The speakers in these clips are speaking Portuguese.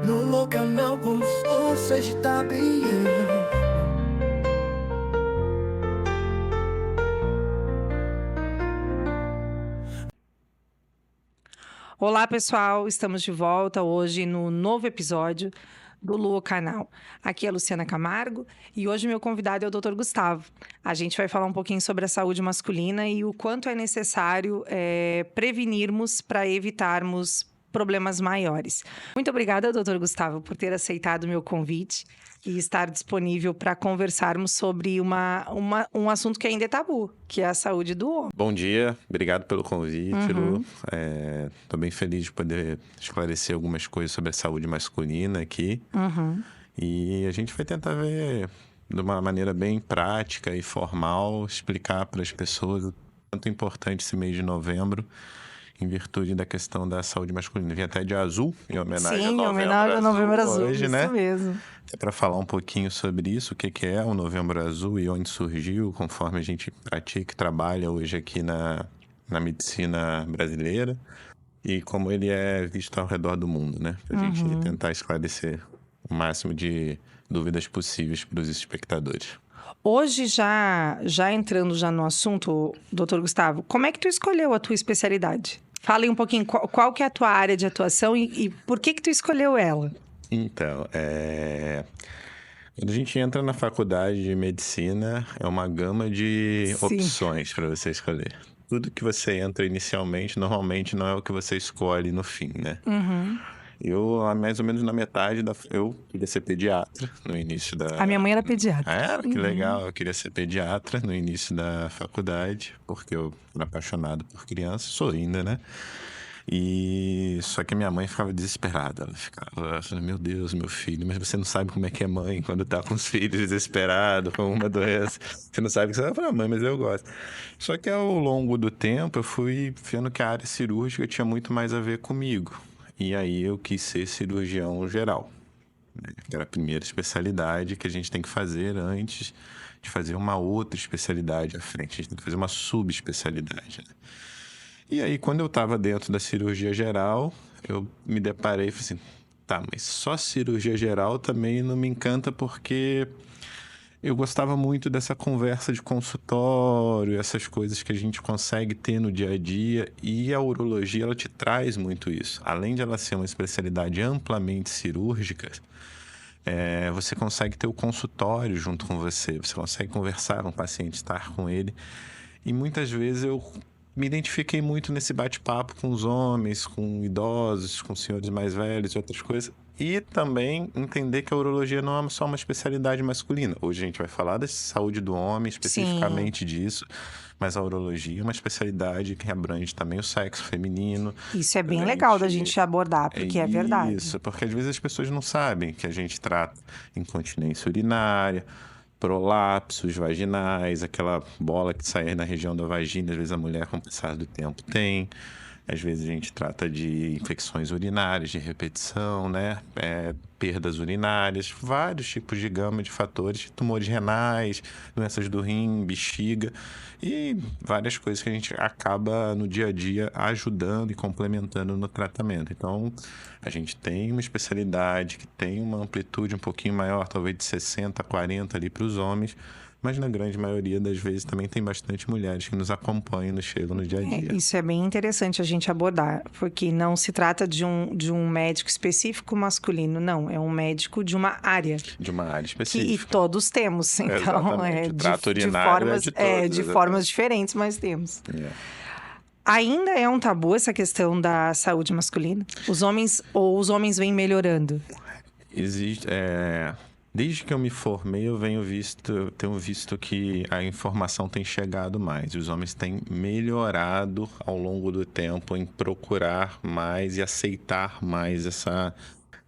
no local não você está bem. Olá, pessoal! Estamos de volta hoje no novo episódio do Lua Canal. Aqui é a Luciana Camargo e hoje meu convidado é o Dr. Gustavo. A gente vai falar um pouquinho sobre a saúde masculina e o quanto é necessário prevenirmos para evitarmos problemas maiores. Muito obrigada, Dr. Gustavo, por ter aceitado o meu convite e estar disponível para conversarmos sobre um assunto que ainda é tabu, que é a saúde do homem. Bom dia, obrigado pelo convite, Lu. Tô bem feliz de poder esclarecer algumas coisas sobre a saúde masculina aqui. E a gente vai tentar ver de uma maneira bem prática e formal, explicar para as pessoas o quanto é importante esse mês de novembro, em virtude da questão da saúde masculina. Vim até de azul, em homenagem Sim, em homenagem ao Novembro Azul, hoje, isso né? mesmo. É para falar um pouquinho sobre isso, o que é o Novembro Azul e onde surgiu, conforme a gente pratica e trabalha hoje aqui na medicina brasileira e como ele é visto ao redor do mundo, né? Para a gente tentar esclarecer o máximo de dúvidas possíveis para os espectadores. Hoje, já entrando já no assunto, doutor Gustavo, como é que tu escolheu a tua especialidade? Fala aí um pouquinho qual que é a tua área de atuação e por que tu escolheu ela? Então, quando a gente entra na faculdade de medicina, é uma gama de Sim. opções para você escolher. Tudo que você entra inicialmente, normalmente não é o que você escolhe no fim, né? Eu, mais ou menos na metade eu queria ser pediatra no início da... A minha mãe era pediatra. Era, que legal. Eu queria ser pediatra no início da faculdade, porque eu era apaixonado por criança, sou ainda, né? E só que minha mãe ficava desesperada. Ela ficava, meu Deus, meu filho, mas você não sabe como é que é mãe quando tá com os filhos desesperado, com uma doença. Você não sabe o que você vai falar, mãe, mas eu gosto. Só que ao longo do tempo eu fui vendo que a área cirúrgica tinha muito mais a ver comigo. E aí eu quis ser cirurgião geral, né? Que era a primeira especialidade que a gente tem que fazer antes de fazer uma outra especialidade à frente. A gente tem que fazer uma subespecialidade, né? E aí, quando eu estava dentro da cirurgia geral, eu me deparei e falei assim, tá, mas só cirurgia geral também não me encanta porque eu gostava muito dessa conversa de consultório, essas coisas que a gente consegue ter no dia a dia, e a urologia, ela te traz muito isso. Além de ela ser uma especialidade amplamente cirúrgica, você consegue ter o consultório junto com você consegue conversar com o paciente, estar com ele. E muitas vezes eu me identifiquei muito nesse bate-papo com os homens, com idosos, com senhores mais velhos e outras coisas. E também entender que a urologia não é só uma especialidade masculina. Hoje a gente vai falar da saúde do homem, especificamente disso. Mas a urologia é uma especialidade que abrange também o sexo feminino. Isso é bem legal da gente abordar, porque é verdade. Isso, porque às vezes as pessoas não sabem que a gente trata incontinência urinária, prolapsos vaginais, aquela bola que sai na região da vagina, às vezes a mulher, com o passar do tempo, tem. Às vezes a gente trata de infecções urinárias, de repetição, né? Perdas urinárias, vários tipos de gama de fatores, tumores renais, doenças do rim, bexiga e várias coisas que a gente acaba no dia a dia ajudando e complementando no tratamento. Então, a gente tem uma especialidade que tem uma amplitude um pouquinho maior, talvez de 60 a 40 ali para os homens, mas na grande maioria das vezes também tem bastante mulheres que nos acompanham, nos chegam no dia a dia. Isso é bem interessante a gente abordar, porque não se trata de um médico específico masculino, não. É um médico de uma área. De uma área específica. E todos temos, então, de formas diferentes, mas temos. Ainda é um tabu essa questão da saúde masculina? Os homens vêm melhorando? Existe... Desde que eu me formei, eu tenho visto que a informação tem chegado mais. E os homens têm melhorado ao longo do tempo em procurar mais e aceitar mais essa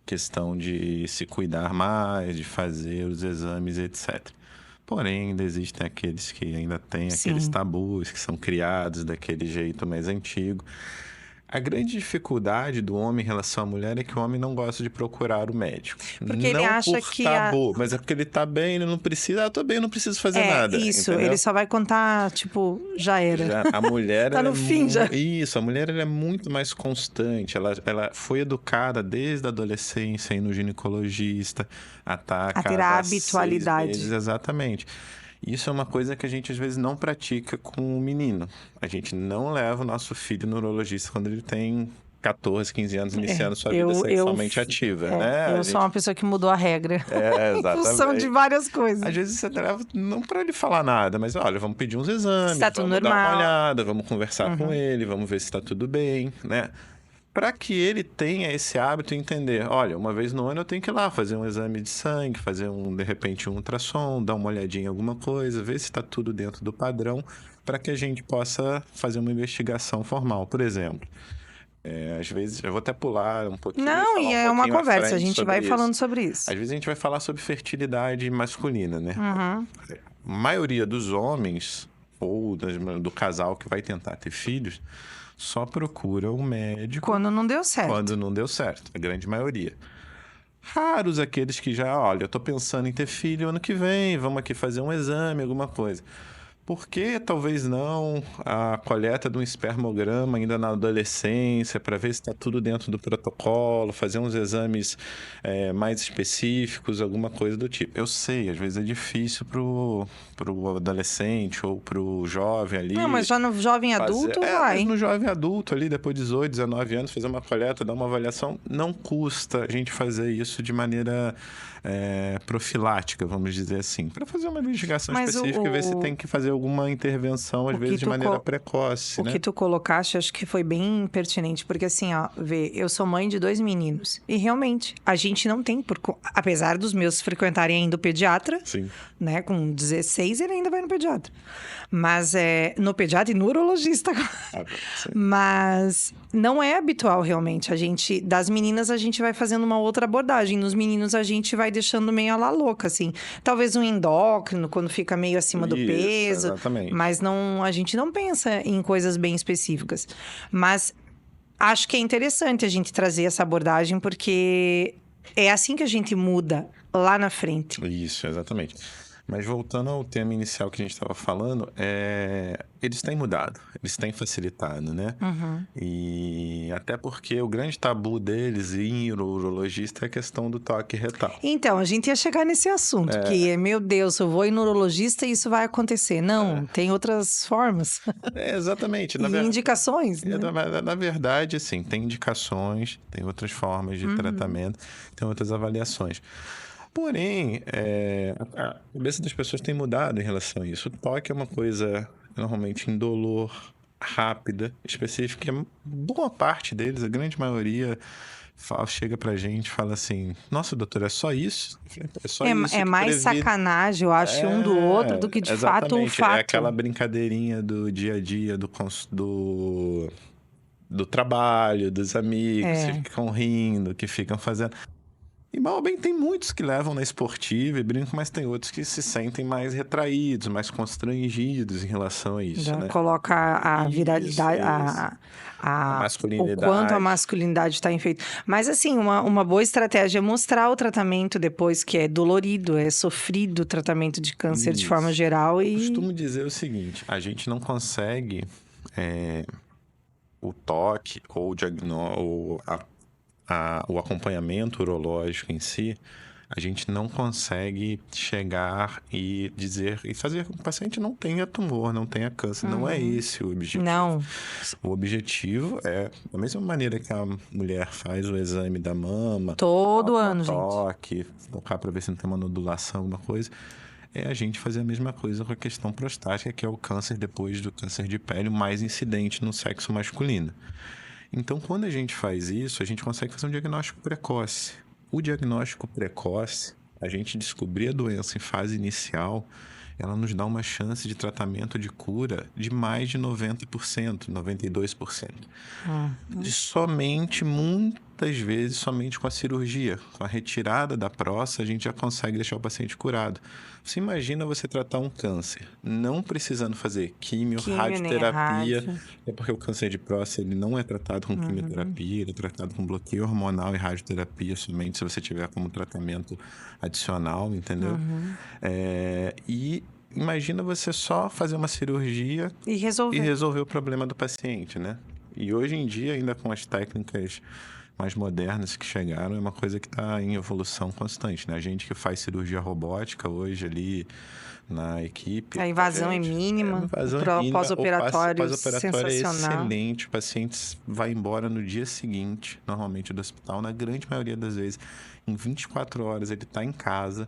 questão de se cuidar mais, de fazer os exames, etc. Porém, ainda existem aqueles que ainda têm aqueles tabus que são criados daquele jeito mais antigo. A grande dificuldade do homem em relação à mulher é que o homem não gosta de procurar o médico. Porque ele Não acha por que tabu, mas é porque ele tá bem, ele não precisa. Ah, tô bem, eu não preciso fazer nada. Isso, Entendeu? ele só vai contar, tipo, já era. A mulher Tá ela no fim já. Isso, a mulher ela é muito mais constante. Ela foi educada desde a adolescência a ir no ginecologista, a estar A ter a cada habitualidade. 6 meses, exatamente. Isso é uma coisa que a gente às vezes não pratica com o menino. A gente não leva o nosso filho no urologista quando ele tem 14, 15 anos, iniciando sua vida sexualmente ativa, né? Eu sou uma pessoa que mudou a regra. Em função Exatamente. de várias coisas. Às vezes você leva não para ele falar nada, mas olha, vamos pedir uns exames, Tá tudo vamos dar uma normal. olhada, vamos conversar com ele, vamos ver se está tudo bem, né? Para que ele tenha esse hábito e entender, olha, uma vez no ano eu tenho que ir lá fazer um exame de sangue, fazer de repente um ultrassom, dar uma olhadinha em alguma coisa, ver se está tudo dentro do padrão, para que a gente possa fazer uma investigação formal, por exemplo. Às vezes, eu vou até pular um pouquinho. Não, falar e um é uma pouquinho à conversa, a frente gente sobre vai isso. falando sobre isso. Às vezes a gente vai falar sobre fertilidade masculina, né? Uhum. A maioria dos homens, ou do casal que vai tentar ter filhos, só procura um médico Quando não deu certo. quando não deu certo, a grande maioria. Raros aqueles que já, olha, eu tô pensando em ter filho ano que vem, vamos aqui fazer um exame, alguma coisa. Por que talvez não a coleta de um espermograma ainda na adolescência, para ver se está tudo dentro do protocolo, fazer uns exames mais específicos, alguma coisa do tipo? Eu sei, às vezes é difícil pro adolescente ou pro jovem ali. Não, mas já no jovem adulto vai. Mas no jovem adulto ali, depois de 18, 19 anos, fazer uma coleta, dar uma avaliação, não custa a gente fazer isso de maneira profilática, vamos dizer assim, para fazer uma investigação Mas específica e ver se tem que fazer alguma intervenção, às vezes de maneira precoce, O né? que tu colocaste, acho que foi bem pertinente, porque assim, ó, vê, eu sou mãe de 2 meninos, e realmente, a gente não tem, apesar dos meus frequentarem ainda o pediatra, Sim. né, com 16 ele ainda vai no pediatra, mas no pediatra e no urologista, Sim. mas não é habitual realmente, das meninas a gente vai fazendo uma outra abordagem, nos meninos a gente vai deixando meio a la louca, assim, talvez um endócrino, quando fica meio acima do Isso, peso, exatamente. mas a gente não pensa em coisas bem específicas. Mas acho que é interessante a gente trazer essa abordagem, porque é assim que a gente muda lá na frente. Isso, exatamente. Mas voltando ao tema inicial que a gente estava falando, eles têm mudado, eles têm facilitado, né? Uhum. E até porque o grande tabu deles em urologista é a questão do toque retal. Então, a gente ia chegar nesse assunto, que, meu Deus, eu vou ir no urologista e isso vai acontecer. Não, tem outras formas. Exatamente. E indicações, né? Na verdade, assim, tem indicações, tem outras formas de tratamento, tem outras avaliações. Porém, a cabeça das pessoas tem mudado em relação a isso. O toque é uma coisa normalmente indolor, rápida, específica. E boa parte deles, a grande maioria, chega pra gente e fala assim: nossa, doutor, é só isso? Eu falei, é só isso. É que mais previne. sacanagem, eu acho, um do outro do que de fato um Exatamente. fato. É aquela brincadeirinha do dia a dia, do trabalho, dos amigos, que ficam rindo, que ficam fazendo. E mal ou bem tem muitos que levam na esportiva e brincam, mas tem outros que se sentem mais retraídos, mais constrangidos em relação a isso, né? Coloca a viralidade, A masculinidade. o quanto a masculinidade está enfeita. Mas assim, uma boa estratégia é mostrar o tratamento depois, que é dolorido, é sofrido o tratamento de câncer de forma geral. Eu costumo dizer o seguinte: a gente não consegue o toque ou o acompanhamento urológico em si, a gente não consegue chegar e dizer e fazer com que o paciente não tenha tumor, não tenha câncer. Não é esse o objetivo. Não. O objetivo é, da mesma maneira que a mulher faz o exame da mama, Todo ano, toque, tocar para ver se não tem uma nodulação, alguma coisa, é a gente fazer a mesma coisa com a questão prostática, que é o câncer depois do câncer de pele, o mais incidente no sexo masculino. Então, quando a gente faz isso, a gente consegue fazer um diagnóstico precoce. O diagnóstico precoce, a gente descobrir a doença em fase inicial, ela nos dá uma chance de tratamento de cura de mais de 90%, 92%. De somente muito muitas vezes somente com a cirurgia. Com a retirada da próstata, a gente já consegue deixar o paciente curado. Você imagina você tratar um câncer, não precisando fazer químio, Nem radioterapia. rádio. É porque o câncer de próstata ele não é tratado com quimioterapia, ele é tratado com bloqueio hormonal e radioterapia somente se você tiver como tratamento adicional, entendeu? E imagina você só fazer uma cirurgia E e resolver. resolver o problema do paciente, né? E hoje em dia, ainda com as técnicas mais modernas que chegaram, é uma coisa que está em evolução constante, né? A gente que faz cirurgia robótica hoje ali na equipe... A invasão é gente, mínima, invasão o é mínima, pós-operatório pós-operatório é sensacional. excelente, o paciente vai embora no dia seguinte, normalmente do hospital, na grande maioria das vezes, em 24 horas ele está em casa.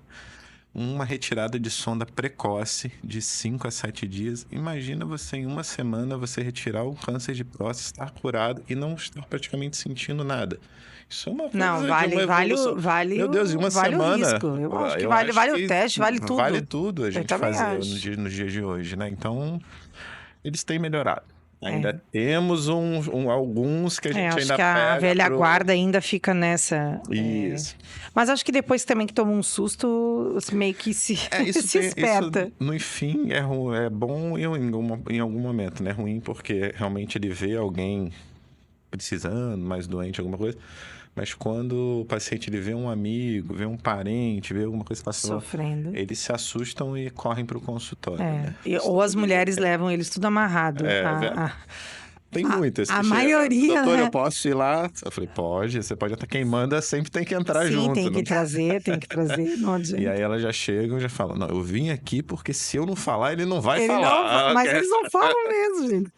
Uma retirada de sonda precoce de 5 a 7 dias. Imagina você, em uma semana, você retirar o câncer de próstata, estar curado e não estar praticamente sentindo nada. Isso é uma coisa Não, de vale, uma vale, evolução. vale, Meu Deus, em uma vale semana... o risco. Eu acho que vale o teste, vale tudo. Vale tudo a gente também fazer acho. nos dias de hoje, né? Então, eles têm melhorado. Ainda É. temos alguns que a gente Acho ainda que a pega velha pro... guarda ainda fica nessa. Isso. Mas acho que depois também que toma um susto, meio que se, se esperta. Isso, no fim, é bom em algum momento, né? Ruim porque realmente ele vê alguém precisando, mais doente, alguma coisa. Mas quando o paciente ele vê um amigo, vê um parente, vê alguma coisa passando, Sofrendo. eles se assustam e correm para o consultório, né? Ou as mulheres levam eles tudo amarrado. Tem muitas. A que maioria, Doutor, né? eu posso ir lá? Eu falei, pode. Você pode até quem manda sempre tem que entrar Sim, junto. tem não que trazer. Não adianta. E aí elas já chegam e já falam, não, eu vim aqui porque se eu não falar, ele não vai Ele falar. não, mas eles não falam mesmo, gente.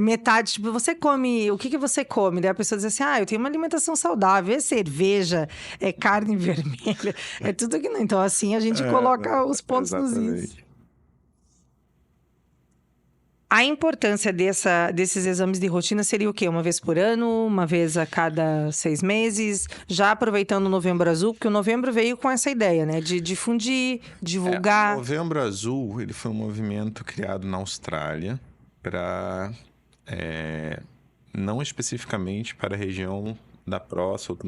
Metade, tipo, você come... O que você come? Daí a pessoa diz assim, eu tenho uma alimentação saudável. É cerveja, é carne vermelha, é tudo que não. Então, assim, a gente coloca os pontos nos is. Exatamente. A importância desses exames de rotina seria o quê? Uma vez por ano? Uma vez a cada 6 meses? Já aproveitando o Novembro Azul, porque o Novembro veio com essa ideia, né? De difundir, divulgar. O Novembro Azul, ele foi um movimento criado na Austrália para... não especificamente para a região da próstata,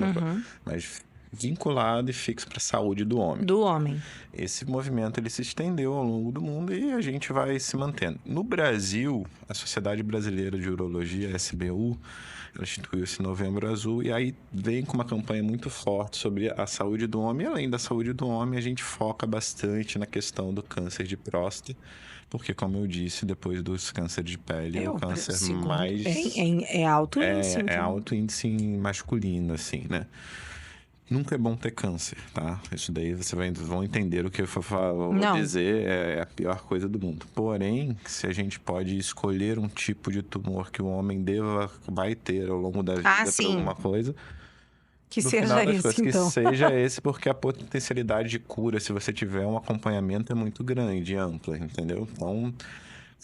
mas vinculado e fixo para a saúde do homem. Do homem. Esse movimento ele se estendeu ao longo do mundo e a gente vai se mantendo. No Brasil, a Sociedade Brasileira de Urologia, SBU, ela instituiu esse Novembro Azul e aí vem com uma campanha muito forte sobre a saúde do homem. E além da saúde do homem, a gente foca bastante na questão do câncer de próstata, porque, como eu disse, depois dos cânceres de pele, é o câncer mais... É alto índice. É alto índice masculino, assim, né? Nunca é bom ter câncer, tá? Isso daí vão entender o que eu vou dizer, é a pior coisa do mundo. Porém, se a gente pode escolher um tipo de tumor que o homem vai ter ao longo da vida para alguma coisa... Que seja esse, então. Que seja esse, porque a potencialidade de cura, se você tiver um acompanhamento, é muito grande e ampla, entendeu? Então,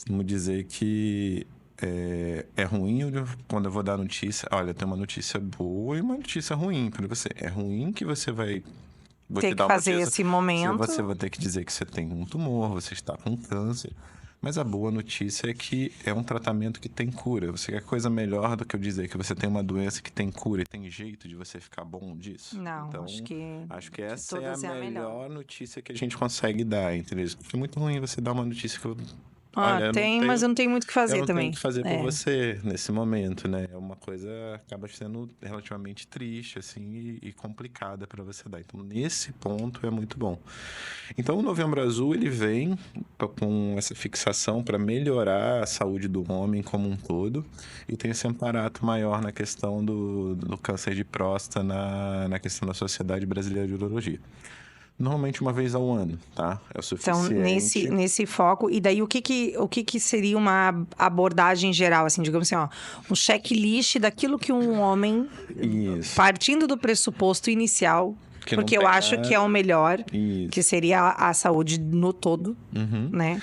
vamos dizer que... É ruim quando eu vou dar notícia. Olha, tem uma notícia boa e uma notícia ruim para você. É ruim que você vai ter que fazer esse momento. Você vai ter que dizer que você tem um tumor, você está com câncer. Mas a boa notícia é que é um tratamento que tem cura. Você quer coisa melhor do que eu dizer que você tem uma doença que tem cura e tem jeito de você ficar bom disso? Não, então, acho que essa é a melhor notícia que a gente consegue dar, entendeu? Porque é muito ruim você dar uma notícia que eu... mas eu não tenho muito o que fazer também. Eu não tenho o que fazer por você nesse momento, né? É uma coisa que acaba sendo relativamente triste, assim, e complicada para você dar. Então, nesse ponto, é muito bom. Então, o Novembro Azul, ele vem com essa fixação para melhorar a saúde do homem como um todo e tem esse amparato maior na questão do câncer de próstata, na questão da Sociedade Brasileira de Urologia. Normalmente uma vez ao ano, tá? É o suficiente. Então, nesse foco. E daí, o que seria uma abordagem geral? Assim, digamos assim, um checklist daquilo que um homem, partindo do pressuposto inicial, porque eu acho que é o melhor, que seria a saúde no todo, né?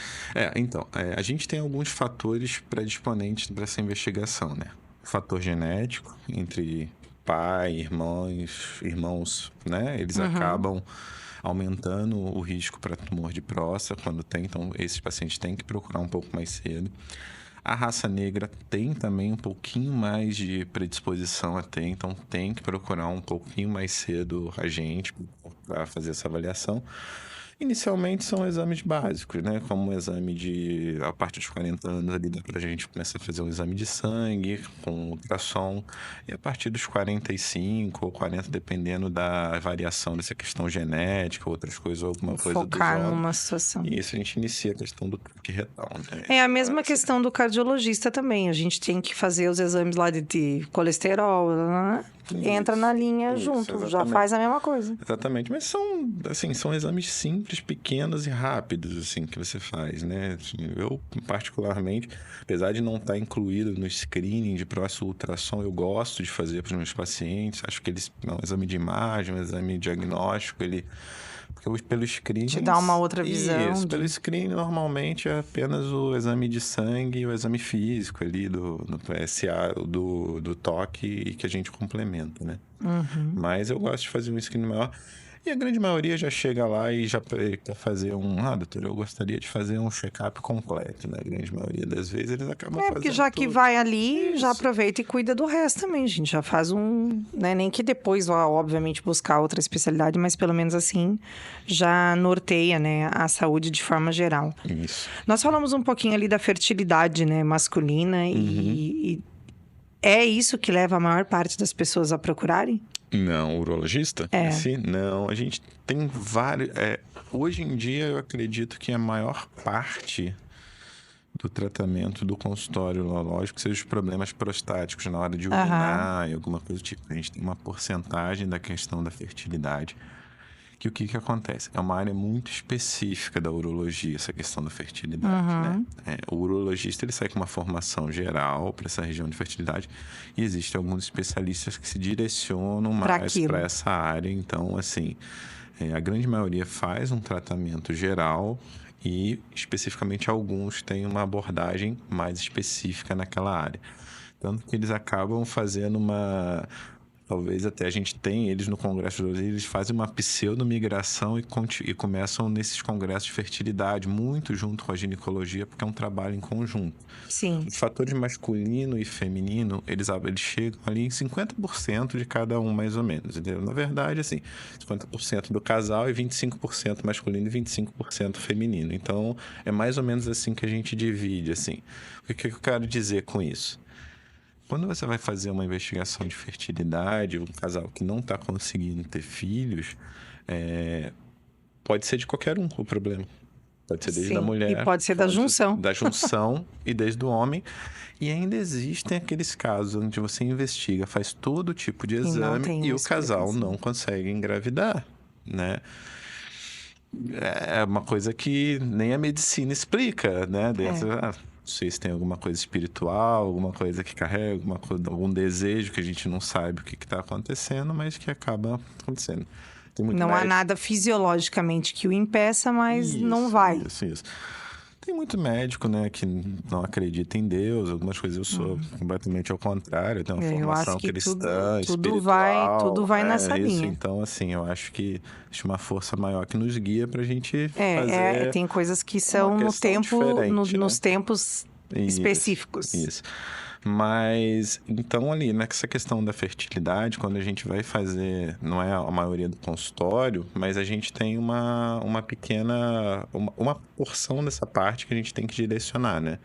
Então, a gente tem alguns fatores predisponentes para essa investigação, né? O fator genético, entre pai, irmãos, né? Eles acabam aumentando o risco para tumor de próstata quando tem. Então, esses pacientes têm que procurar um pouco mais cedo. A raça negra tem também um pouquinho mais de predisposição a ter, então tem que procurar um pouquinho mais cedo a gente para fazer essa avaliação. Inicialmente são exames básicos, né? Como o exame de... A partir dos 40 anos ali dá pra gente começar a fazer um exame de sangue com ultrassom. E a partir dos 45 ou 40, dependendo da variação dessa questão genética, outras coisas, alguma coisa dos Focar órgãos. numa situação. E isso a gente inicia a questão do toque retal, né? É a mesma questão do cardiologista também. A gente tem que fazer os exames lá de colesterol, né? Entra na linha Isso, junto, já exatamente. faz a mesma coisa. Exatamente, mas são exames simples, pequenos e rápidos, assim, que você faz, né? Assim, eu, particularmente, apesar de não estar incluído no screening de próximo ultrassom, eu gosto de fazer para os meus pacientes. Acho que eles, um exame de imagem, um exame diagnóstico, porque pelo screening... Te dá uma outra visão. Isso, pelo screening, normalmente, é apenas o exame de sangue e o exame físico ali do PSA, do toque, e que a gente complementa, né? Uhum. Mas eu gosto de fazer um screening maior. E a grande maioria já chega lá e já quer fazer doutor, eu gostaria de fazer um check-up completo, né? A grande maioria das vezes eles acabam fazendo Porque já que tudo. vai ali, já Isso. aproveita e cuida do resto também, gente. Já faz né? Nem que depois, obviamente, buscar outra especialidade, mas pelo menos assim, já norteia, né? A saúde de forma geral. Isso. Nós falamos um pouquinho ali da fertilidade, né? Masculina e é isso que leva a maior parte das pessoas a procurarem? Não, urologista? É. Não, a gente tem vários... hoje em dia, eu acredito que a maior parte do tratamento do consultório urológico seja os problemas prostáticos na hora de urinar e alguma coisa do tipo. A gente tem uma porcentagem da questão da fertilidade. Que o que acontece? É uma área muito específica da urologia, essa questão da fertilidade, né? O urologista, ele sai com uma formação geral para essa região de fertilidade e existem alguns especialistas que se direcionam mais para essa área. Então, assim, a grande maioria faz um tratamento geral e, especificamente, alguns têm uma abordagem mais específica naquela área. Tanto que eles acabam fazendo talvez até a gente tem eles no congresso, eles fazem uma pseudo-migração e começam nesses congressos de fertilidade, muito junto com a ginecologia, porque é um trabalho em conjunto. Sim. Os fatores masculino e feminino, eles chegam ali em 50% de cada um, mais ou menos. Entendeu? Na verdade, assim, 50% do casal e 25% masculino e 25% feminino. Então, é mais ou menos assim que a gente divide, assim. O que eu quero dizer com isso? Quando você vai fazer uma investigação de fertilidade, um casal que não está conseguindo ter filhos, pode ser de qualquer um o problema. Pode ser desde a mulher. E pode ser da junção. Da junção e desde o homem. E ainda existem aqueles casos onde você investiga, faz todo tipo de exame e o casal não consegue engravidar, né? É uma coisa que nem a medicina explica, né? Não sei se tem alguma coisa espiritual, alguma coisa que carrega, algum desejo que a gente não sabe o que está acontecendo, mas que acaba acontecendo. Não há nada fisiologicamente que o impeça, mas não vai. Isso. Tem muito médico, né, que não acredita em Deus, algumas coisas eu sou completamente ao contrário, eu tenho uma formação cristã, espiritual. Tudo vai nessa linha. Então, assim, eu acho que existe uma força maior que nos guia pra gente fazer... Tem coisas que são nos tempos específicos. Isso. Mas, então ali, nessa questão da fertilidade, quando a gente vai fazer, não é a maioria do consultório, mas a gente tem uma pequena, uma porção dessa parte que a gente tem que direcionar, né?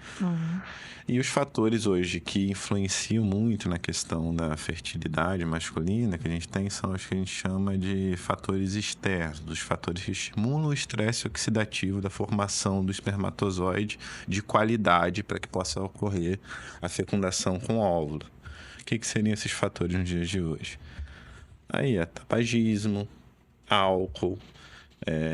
E os fatores hoje que influenciam muito na questão da fertilidade masculina que a gente tem são os que a gente chama de fatores externos, dos fatores que estimulam o estresse oxidativo da formação do espermatozoide de qualidade para que possa ocorrer a fecundação com o óvulo. O que seriam esses fatores nos dias de hoje? Aí tabagismo, álcool...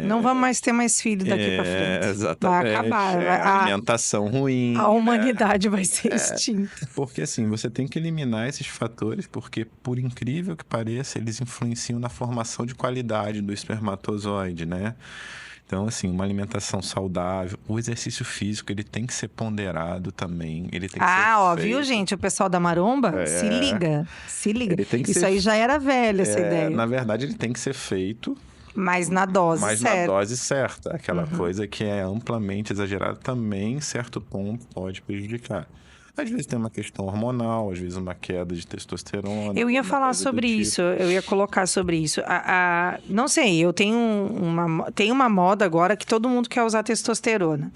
Não vamos mais ter mais filho daqui para frente. Exatamente. Vai acabar. Alimentação ruim. A humanidade vai ser extinta. Porque assim, você tem que eliminar esses fatores, porque por incrível que pareça, eles influenciam na formação de qualidade do espermatozoide, né? Então, assim, uma alimentação saudável, o exercício físico, ele tem que ser ponderado também, ele tem que ser feito. Viu, gente? O pessoal da maromba, se liga. Ele tem que Isso aí já era velho, essa ideia. Na verdade, ele tem que ser feito Mas na dose mas na certa. dose certa. Aquela coisa que é amplamente exagerada também, em certo ponto, pode prejudicar. Às vezes tem uma questão hormonal, às vezes uma queda de testosterona. Eu ia alguma falar coisa do sobre tipo. isso, eu ia colocar sobre isso. Não sei, eu tenho tem uma moda agora que todo mundo quer usar testosterona.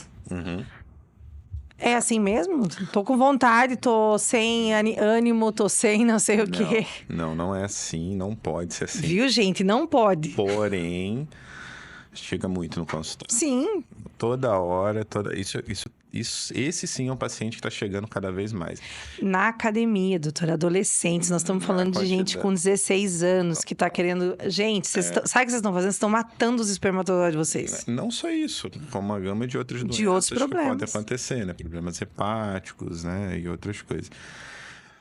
É assim mesmo? Tô com vontade, tô sem ânimo, tô sem não sei o quê. Não é assim, não pode ser assim. Viu, gente? Não pode. Porém, chega muito no consultório. Sim, Toda hora, esse sim é um paciente que está chegando cada vez mais. na academia, doutora, adolescentes, nós estamos falando de gente com 16 anos que tá querendo... Gente, sabe o que vocês estão fazendo? Vocês estão matando os espermatozoides de vocês. Não só isso, como uma gama de outras doenças outros que podem problemas. acontecer, né? Problemas hepáticos, né? E outras coisas.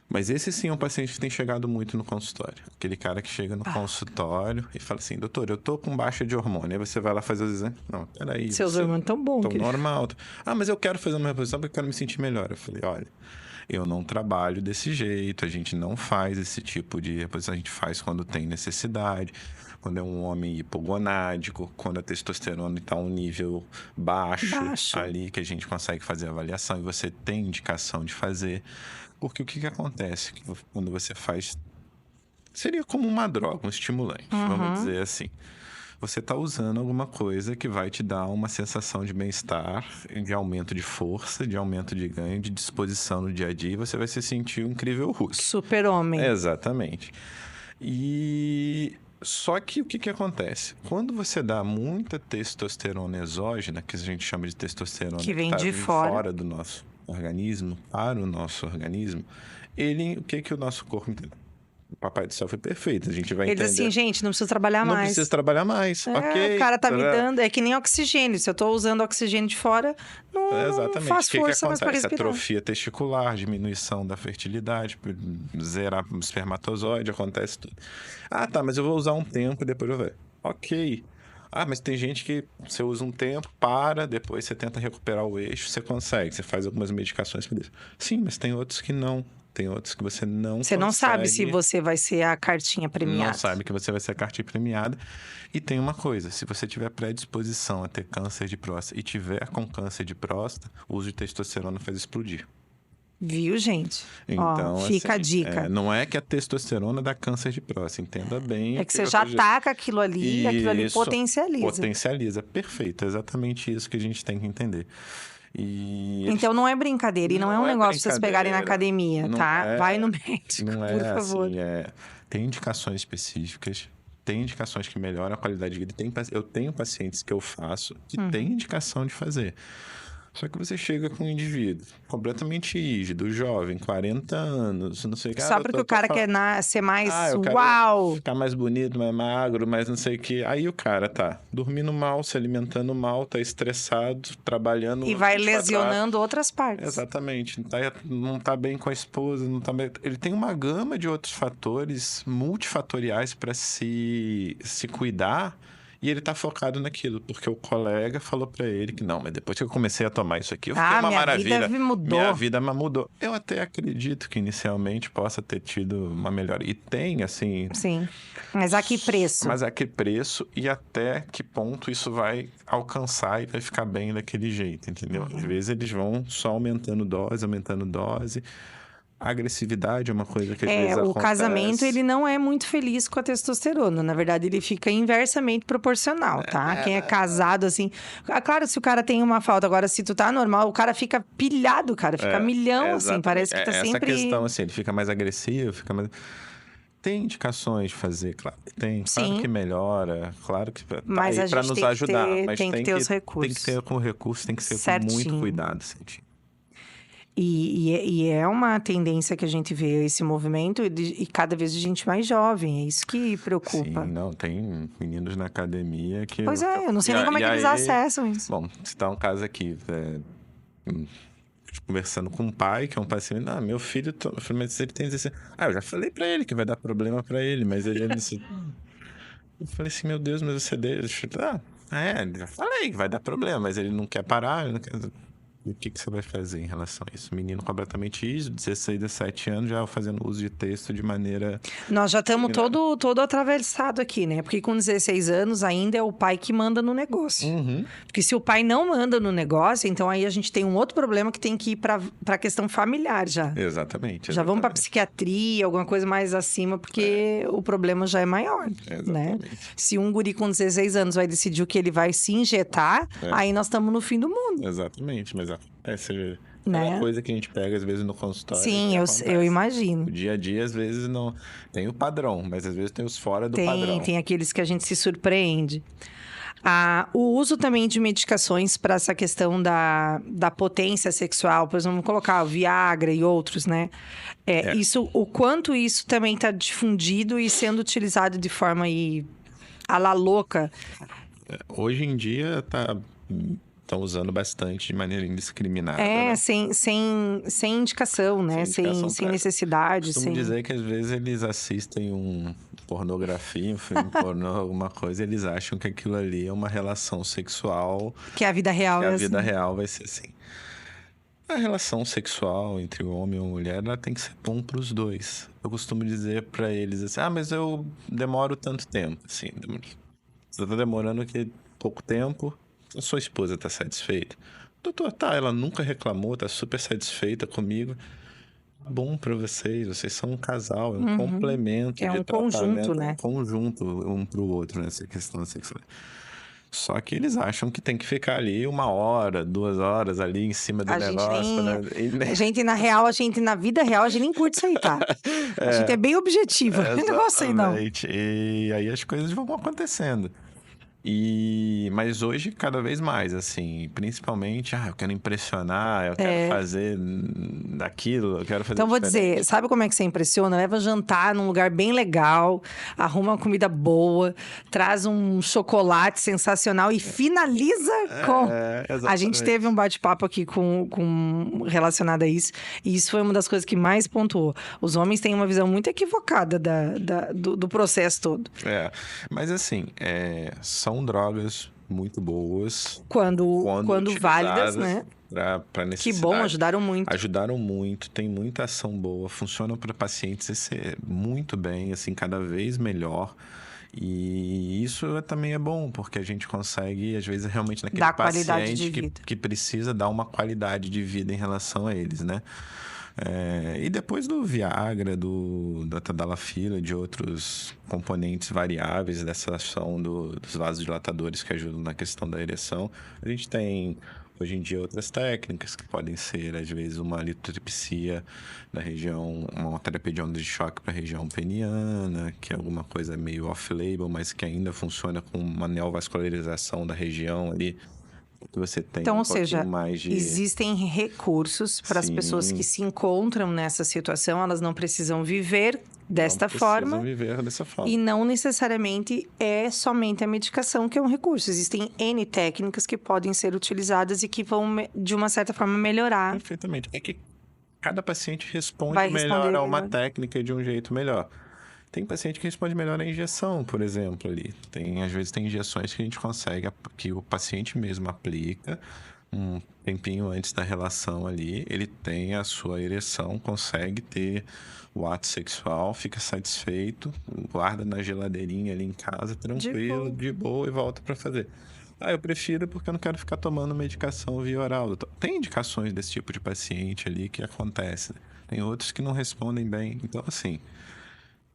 Mas esse sim é um paciente que tem chegado muito no consultório. Aquele cara que chega no consultório e fala assim, doutor, eu tô com baixa de hormônio. Aí você vai lá fazer os exames. Não, peraí. Seus hormônios tão bons. Tô normal. Ah, mas eu quero fazer uma reposição porque eu quero me sentir melhor. Eu falei, olha, eu não trabalho desse jeito, a gente não faz esse tipo de reposição, a gente faz quando tem necessidade, quando é um homem hipogonádico, quando a testosterona está um nível baixo ali, que a gente consegue fazer a avaliação e você tem indicação de fazer. Porque o que acontece quando você faz... Seria como uma droga, um estimulante, vamos dizer assim. Você está usando alguma coisa que vai te dar uma sensação de bem-estar, de aumento de força, de aumento de ganho, de disposição no dia a dia, e você vai se sentir um incrível Hulk. Super-homem. Exatamente. E... Só que o que acontece? Quando você dá muita testosterona exógena, que a gente chama de testosterona Que vem tá de vindo fora do nosso organismo, para o nosso organismo, o que o nosso corpo entende? O Papai do Céu foi perfeito, a gente vai Ele entender. diz assim, gente, não preciso trabalhar Não mais. precisa trabalhar mais, ok. O cara tá me dando, é que nem oxigênio. Se eu tô usando oxigênio de fora, não faz força mais para respirar. Atrofia testicular, diminuição da fertilidade, zerar o espermatozoide, acontece tudo. Ah, tá, mas eu vou usar um tempo e depois eu ver. Ok. Ah, mas tem gente que você usa um tempo, depois você tenta recuperar o eixo, você consegue, você faz algumas medicações para isso. Sim, mas tem outros que não. Tem outros que você não consegue. Você não sabe se você vai ser a cartinha premiada. Não sabe que você vai ser a cartinha premiada. E tem uma coisa, se você tiver predisposição a ter câncer de próstata e tiver com câncer de próstata, o uso de testosterona faz explodir. Viu, gente? Então, fica assim, a dica. não é que a testosterona dá câncer de próstata, entenda bem. É que você já ataca aquilo ali e aquilo ali Isso, potencializa. Potencializa, perfeito. É exatamente isso que a gente tem que entender. Então não é brincadeira e não é um negócio pra vocês pegarem na academia, não tá? Vai no médico, não por favor. Assim, tem indicações específicas, tem indicações que melhoram a qualidade de vida. Eu tenho pacientes que eu faço que têm indicação de fazer. Só que você chega com um indivíduo completamente rígido, jovem, 40 anos, não sei o que. Só porque o cara quer ser mais eu quero uau! ficar mais bonito, mais magro, mais não sei o que. Aí o cara tá dormindo mal, se alimentando mal, tá estressado, trabalhando... E vai lesionando outras partes. Exatamente. Não tá bem com a esposa, não tá bem... Ele tem uma gama de outros fatores multifatoriais para se cuidar. E ele tá focado naquilo, porque o colega falou pra ele que não, mas depois que eu comecei a tomar isso aqui, eu fiquei uma maravilha. Minha vida mudou. Minha vida mudou. Eu até acredito que inicialmente possa ter tido uma melhora. E tem, assim... Sim, mas a que preço? Mas a que preço e até que ponto isso vai alcançar e vai ficar bem daquele jeito, entendeu? Às vezes eles vão só aumentando dose. A agressividade é uma coisa que às vezes acontece. O casamento, ele não é muito feliz com a testosterona. Na verdade, ele fica inversamente proporcional, tá? Quem é casado, assim... Claro, se o cara tem uma falta. Agora, se tu tá normal, o cara fica pilhado, cara. Fica milhão, assim. Parece que tá sempre... Essa questão, assim, ele fica mais agressivo, fica mais... Tem indicações de fazer, claro que tem. Claro que melhora, claro que tá mas aí para nos ajudar. Mas tem que ter os recursos. Tem que ter com recursos, tem que ser com muito cuidado, assim. E é uma tendência que a gente vê esse movimento e cada vez de gente mais jovem. É isso que preocupa. Sim, não, tem meninos na academia que... Pois eu não sei nem como é que eles acessam isso. Bom, se tá um caso aqui, conversando com um pai, que é um paciente, meu filho, mas ele tem 16... eu já falei pra ele que vai dar problema pra ele, mas ele disse... Eu falei assim, meu Deus, mas você deixa... já falei que vai dar problema, mas ele não quer parar, ele não quer... E o que você vai fazer em relação a isso? Menino completamente isso, 16, 17 anos, já fazendo uso de texto de maneira... Nós já estamos todo atravessado aqui, né? Porque com 16 anos ainda é o pai que manda no negócio. Uhum. Porque se o pai não manda no negócio, então aí a gente tem um outro problema que tem que ir para a questão familiar já. Exatamente. Já vamos para exatamente. psiquiatria, alguma coisa mais acima, porque o problema já é maior, né? Exatamente. Se um guri com 16 anos vai decidir o que ele vai se injetar, aí nós estamos no fim do mundo. Exatamente, mas acontece. É Né? uma coisa que a gente pega, às vezes, no consultório. Sim, que eu acontece. imagino. O dia a dia, às vezes, não tem o padrão, mas às vezes tem os fora do padrão. Tem aqueles que a gente se surpreende. O uso também de medicações para essa questão da potência sexual, por exemplo, vamos colocar o Viagra e outros, né? Isso, o quanto isso também está difundido e sendo utilizado de forma aí, à la louca. Hoje em dia, estão usando bastante de maneira indiscriminada. Né? Sem indicação, né? Sem necessidade. Costumo dizer que às vezes eles assistem pornografia, um filme pornô, alguma coisa, e eles acham que aquilo ali é uma relação sexual. Que a vida real que é a assim. vida real vai ser assim. A relação sexual entre o homem e a mulher, ela tem que ser bom para os dois. Eu costumo dizer para eles assim, mas eu demoro tanto tempo. Assim, você tá demorando aqui pouco tempo, a sua esposa tá satisfeita? Doutor, ela nunca reclamou, tá super satisfeita comigo. Bom para vocês são um casal, é um complemento É de um tratamento, conjunto, né? um conjunto um pro outro nessa questão sexual. Só que eles acham que tem que ficar ali 1 hora, 2 horas ali em cima do negócio. Na vida real, a gente nem curte isso aí, tá? A gente é bem objetiva. Não é negócio aí, não. E aí as coisas vão acontecendo. Mas hoje, cada vez mais, assim, principalmente, eu quero impressionar, eu quero fazer daquilo, eu quero fazer Então, vou dizer, sabe como é que você impressiona? Leva jantar num lugar bem legal, arruma uma comida boa, traz um chocolate sensacional e finaliza com... A gente teve um bate-papo aqui relacionado a isso, e isso foi uma das coisas que mais pontuou. Os homens têm uma visão muito equivocada do processo todo. Mas assim, são drogas muito boas. Quando válidas, né? Pra necessidade. Que bom, ajudaram muito. Ajudaram muito, tem muita ação boa, funcionam para pacientes muito bem, assim, cada vez melhor. E isso também é bom, porque a gente consegue, às vezes, realmente naquele paciente que precisa dar uma qualidade de vida em relação a eles, né? E depois do Viagra, da Tadalafila, de outros componentes variáveis dessa ação dos vasodilatadores que ajudam na questão da ereção, a gente tem, hoje em dia, outras técnicas que podem ser, às vezes, uma litotripsia da região, uma terapia de ondas de choque para a região peniana, que é alguma coisa meio off-label, mas que ainda funciona com uma neovascularização da região ali, que você tem então, ou seja, mais de... existem recursos para as pessoas que se encontram nessa situação, elas não precisam viver desta forma. E não necessariamente é somente a medicação que é um recurso. Existem N técnicas que podem ser utilizadas e que vão, de uma certa forma, melhorar. Perfeitamente. É que cada paciente responde melhor a uma técnica de um jeito melhor. Tem paciente que responde melhor à injeção, por exemplo, ali. Às vezes tem injeções que a gente consegue, que o paciente mesmo aplica um tempinho antes da relação ali, ele tem a sua ereção, consegue ter o ato sexual, fica satisfeito, guarda na geladeirinha ali em casa, tranquilo, de boa e volta para fazer. Eu prefiro porque eu não quero ficar tomando medicação via oral, doutor. Tem indicações desse tipo de paciente ali que acontece. Tem outros que não respondem bem. Então, assim...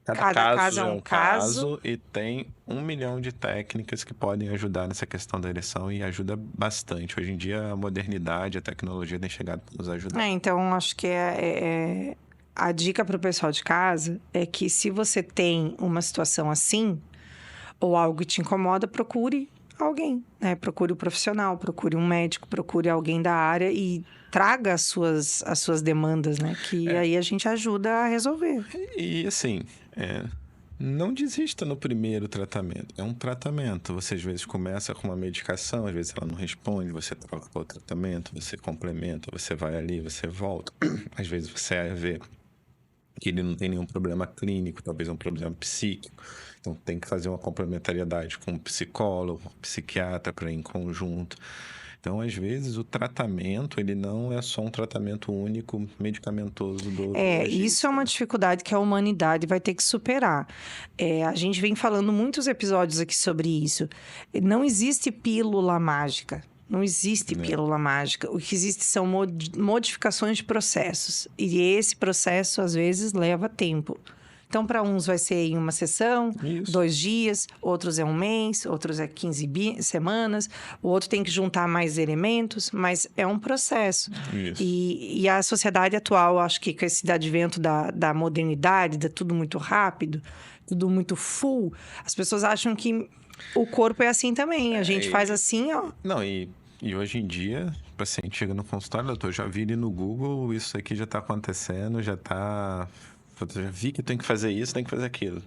Cada caso é um caso e tem 1 milhão de técnicas que podem ajudar nessa questão da ereção e ajuda bastante. Hoje em dia, a modernidade, a tecnologia tem chegado para nos ajudar. Então, acho que a dica para o pessoal de casa é que se você tem uma situação assim, ou algo que te incomoda, procure alguém, né? Procure um profissional, procure um médico, procure alguém da área e traga as suas demandas, né? Que aí a gente ajuda a resolver. E assim, não desista no primeiro tratamento. É um tratamento. Você às vezes começa com uma medicação, às vezes ela não responde, você troca para o tratamento, você complementa, você vai ali, você volta. Às vezes você vê que ele não tem nenhum problema clínico, talvez um problema psíquico. Então tem que fazer uma complementariedade com um psicólogo, um psiquiatra para ir em conjunto. Então, às vezes, o tratamento, ele não é só um tratamento único, medicamentoso do Isso é uma dificuldade que a humanidade vai ter que superar. A gente vem falando muitos episódios aqui sobre isso. Não existe pílula mágica. Não existe pílula mágica. O que existe são modificações de processos. E esse processo, às vezes, leva tempo. Então, para uns vai ser em uma sessão, Isso. 2 dias, outros é um mês, outros é 15 semanas, o outro tem que juntar mais elementos, mas é um processo. Isso. E a sociedade atual, acho que com esse advento da modernidade, da tudo muito rápido, tudo muito full, as pessoas acham que o corpo é assim também. A gente faz assim, ó. Não, e hoje em dia, o paciente chega no consultório, doutor, já vi ali no Google, isso aqui já está acontecendo, já vi que tem que fazer isso, tem que fazer aquilo.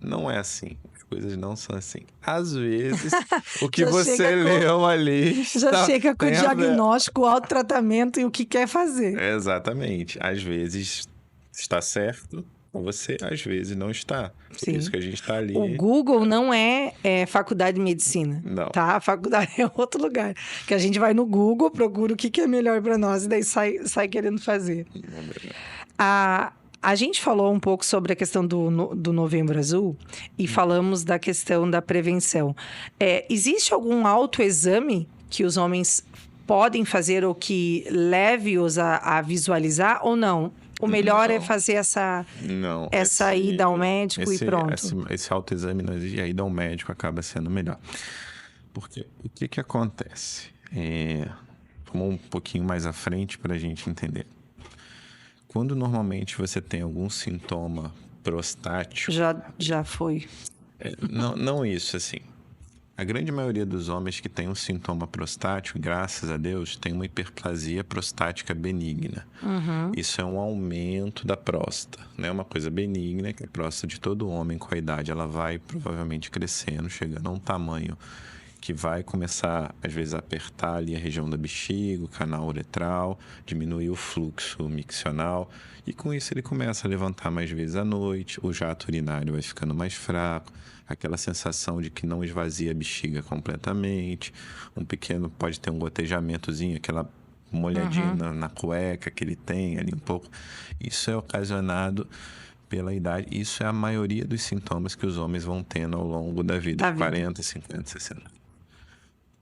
Não é assim. As coisas não são assim. Às vezes, o que Já você chega com- leu ali... Já chega com o tem a ver. diagnóstico, o autotratamento e o que quer fazer. Exatamente. Às vezes está certo com você, às vezes não está. Por Sim. isso que a gente está ali. O Google não é faculdade de medicina, Não. tá? A faculdade é outro lugar. Que a gente vai no Google, procura o que é melhor para nós e daí sai querendo fazer. A gente falou um pouco sobre a questão do Novembro Azul e falamos da questão da prevenção. Existe algum autoexame que os homens podem fazer ou que leve-os a visualizar ou não? O melhor é fazer essa ida ao médico e pronto. Esse autoexame não existe, e a ida ao médico acaba sendo melhor. Porque o que acontece? Vamos um pouquinho mais à frente para a gente entender. Quando normalmente você tem algum sintoma prostático... Já foi. Não isso, assim. A grande maioria dos homens que tem um sintoma prostático, graças a Deus, tem uma hiperplasia prostática benigna. Uhum. Isso é um aumento da próstata. Não é uma coisa benigna, que a próstata de todo homem com a idade, ela vai provavelmente crescendo, chegando a um tamanho que vai começar, às vezes, a apertar ali a região da bexiga, o canal uretral, diminuir o fluxo miccional. E com isso ele começa a levantar mais vezes à noite, o jato urinário vai ficando mais fraco, aquela sensação de que não esvazia a bexiga completamente, pode ter um gotejamentozinho, aquela molhadinha na cueca que ele tem ali um pouco. Isso é ocasionado pela idade. Isso é a maioria dos sintomas que os homens vão tendo ao longo da vida, 40, 50, 60.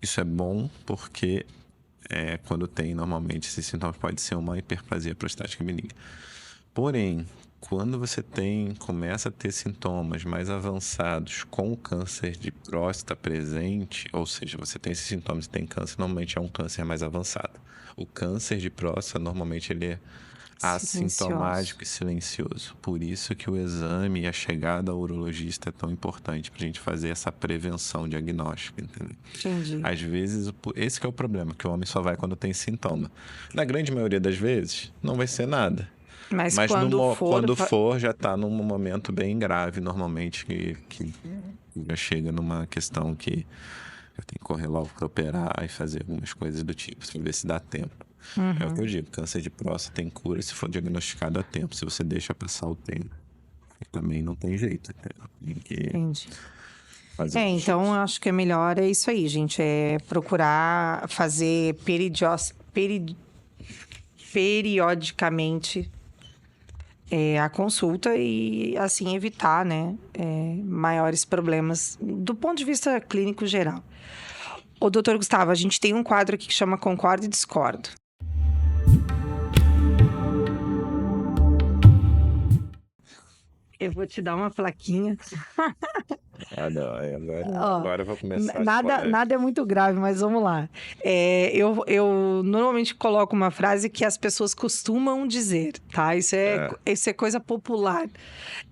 Isso é bom porque quando tem, normalmente, esses sintomas pode ser uma hiperplasia prostática benigna. Porém, quando você começa a ter sintomas mais avançados com o câncer de próstata presente, ou seja, você tem esses sintomas e tem câncer, normalmente é um câncer mais avançado. O câncer de próstata, normalmente, ele é assintomático e silencioso. Por isso que o exame e a chegada ao urologista é tão importante para a gente fazer essa prevenção diagnóstica, entendeu? Entendi. Às vezes, esse que é o problema, que o homem só vai quando tem sintoma. Na grande maioria das vezes, não vai ser nada. Mas quando for, já está num momento bem grave, normalmente, que já chega numa questão que eu tenho que correr logo para operar e fazer algumas coisas do tipo, para ver se dá tempo. É o que eu digo, câncer de próstata tem cura se for diagnosticado a tempo. Se você deixa passar o tempo, também não tem jeito. Entendi. Então acho que é melhor isso aí, gente. Procurar fazer periodicamente a consulta e assim evitar, né, maiores problemas do ponto de vista clínico geral. Ô, doutor Gustavo, a gente tem um quadro aqui que chama Concordo e Discordo. Eu vou te dar uma plaquinha. Agora eu vou começar. Nada é muito grave, mas vamos lá. Eu normalmente coloco uma frase que as pessoas costumam dizer, tá? Isso é coisa popular.